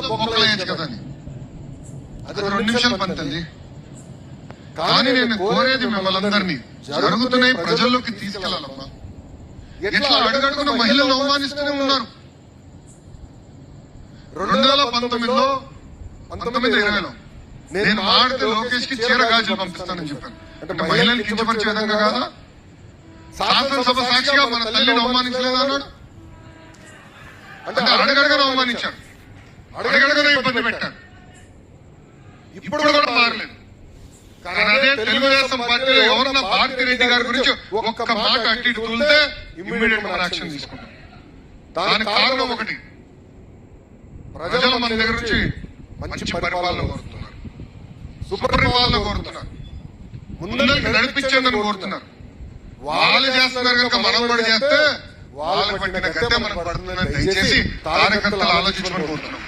బొక్కలేయచ్చు కదా అని. అది 2 నిమిషాలు పని తల్లి. కానీ నేను కోరేది మిమ్మల్ని అందరినీ జరుగుతున్నాయి ప్రజల్లోకి తీసుకెళ్లాలమ్మా. ఎట్లా అడుగడుగున మహిళలు అవమానిస్తూనే ఉన్నారు. 2019లో 19-20లో నేను మాడితే లోకేష్ కి చీర గాజులు పంపిస్తానని చెప్పాను. అంటే మహిళల్ని కించపరిచే విధంగా కాదా? శాసనసభ సాక్షిగా మన తల్లిని అవమానించలేదా అన్నాడు. అంటే అడగడగన అవమానించాడు, అడగడగన ఇబ్బంది పెట్టాడు. ఇప్పుడు కూడా మారలేదు. కానీ అదే తెలుగుదేశం పార్టీలో ఎవరన్నా భారతిరెడ్డి గారి గురించి ఒక్క మాట అట్టి తూలితే ఇమ్మీడియట్ గా యాక్షన్ తీసుకుంటాం. దానికి కారణం ఒకటి, ప్రజలు మన దగ్గర నుంచి మంచి పరిపాలన కోరుతున్నారు, సుపరిపాలన కోరుతున్నారు, ముందరికి నడిపించేందుకు కోరుతున్నారు. వాళ్ళు చేస్తున్నారు కనుక మనం కూడా చేస్తే వాళ్ళకి పట్టిన గతే మనకు పడుతుందని దయచేసి కార్యకర్తలు ఆలోచించమని కోరుతున్నాం.